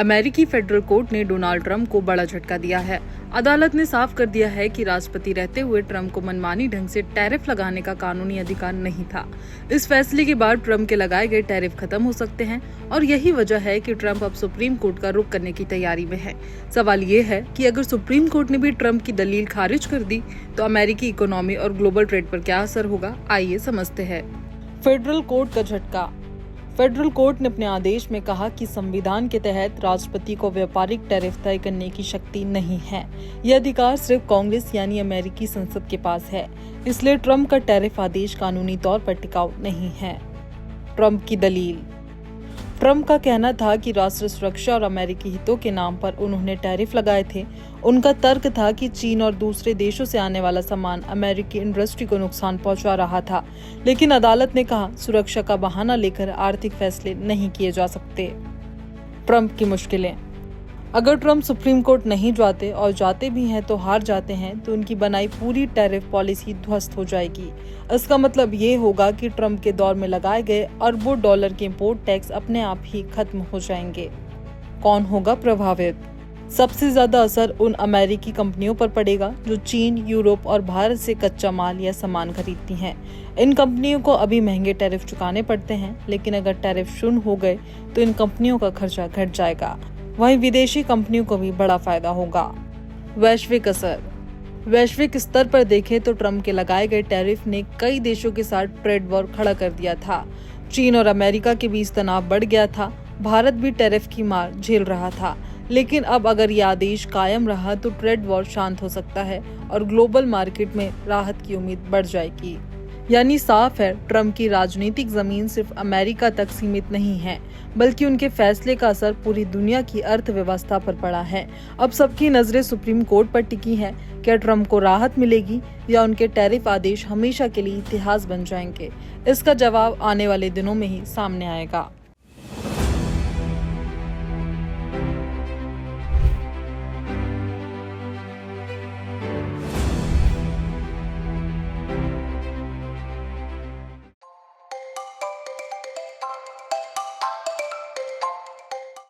अमेरिकी federal court ने Donald Trump को बड़ा झटका दिया है। अदालत ने साफ कर दिया है कि राष्ट्रपति रहते हुए ट्रंप को मनमानी ढंग से टैरिफ लगाने का कानूनी अधिकार नहीं था। इस फैसले के बाद ट्रंप के लगाए गए टैरिफ खत्म हो सकते हैं और यही वजह है कि ट्रंप अब सुप्रीम कोर्ट का रुख करने की तैयारी में है। सवाल ये है कि अगर सुप्रीम कोर्ट ने भी ट्रंप की दलील खारिज कर दी तो अमेरिकी इकोनॉमी और ग्लोबल ट्रेड पर क्या असर होगा, आइए समझते हैं। फेडरल कोर्ट का झटका। फेडरल कोर्ट ने अपने आदेश में कहा कि संविधान के तहत राष्ट्रपति को व्यापारिक टैरिफ तय करने की शक्ति नहीं है। यह अधिकार सिर्फ कांग्रेस यानी अमेरिकी संसद के पास है। इसलिए ट्रंप का टैरिफ आदेश कानूनी तौर पर टिकाऊ नहीं है। ट्रंप की दलील। ट्रंप का कहना था कि राष्ट्रीय सुरक्षा और अमेरिकी हितों के नाम पर उन्होंने टैरिफ लगाए थे। उनका तर्क था कि चीन और दूसरे देशों से आने वाला सामान अमेरिकी इंडस्ट्री को नुकसान पहुंचा रहा था, लेकिन अदालत ने कहा सुरक्षा का बहाना लेकर आर्थिक फैसले नहीं किए जा सकते। ट्रंप की मुश्किलें। अगर ट्रंप सुप्रीम कोर्ट नहीं जाते और जाते भी हैं तो हार जाते हैं तो उनकी बनाई पूरी टैरिफ पॉलिसी ध्वस्त हो जाएगी। इसका मतलब ये होगा कि ट्रंप के दौर में लगाए गए अरबों डॉलर के इंपोर्ट टैक्स अपने आप ही खत्म हो जाएंगे। कौन होगा प्रभावित? सबसे ज्यादा असर उन अमेरिकी कंपनियों पर पड़ेगा जो चीन, यूरोप और भारत से कच्चा माल या सामान खरीदती हैं। इन कंपनियों को अभी महंगे टैरिफ चुकाने पड़ते हैं, लेकिन अगर टैरिफ शून्य हो गए तो इन कंपनियों का खर्चा घट जाएगा। वहीं विदेशी कंपनियों को भी बड़ा फायदा होगा। वैश्विक असर। वैश्विक स्तर पर देखें तो ट्रंप के लगाए गए टैरिफ ने कई देशों के साथ ट्रेड वॉर खड़ा कर दिया था। चीन और अमेरिका के बीच तनाव बढ़ गया था। भारत भी टैरिफ की मार झेल रहा था, लेकिन अब अगर यह आदेश कायम रहा तो ट्रेड वॉर शांत हो सकता है और ग्लोबल मार्केट में राहत की उम्मीद बढ़ जाएगी। यानी साफ है, ट्रंप की राजनीतिक जमीन सिर्फ अमेरिका तक सीमित नहीं है, बल्कि उनके फैसले का असर पूरी दुनिया की अर्थव्यवस्था पर पड़ा है। अब सबकी नजरें सुप्रीम कोर्ट पर टिकी है। क्या ट्रंप को राहत मिलेगी या उनके टैरिफ आदेश हमेशा के लिए इतिहास बन जाएंगे? इसका जवाब आने वाले दिनों में ही सामने आएगा।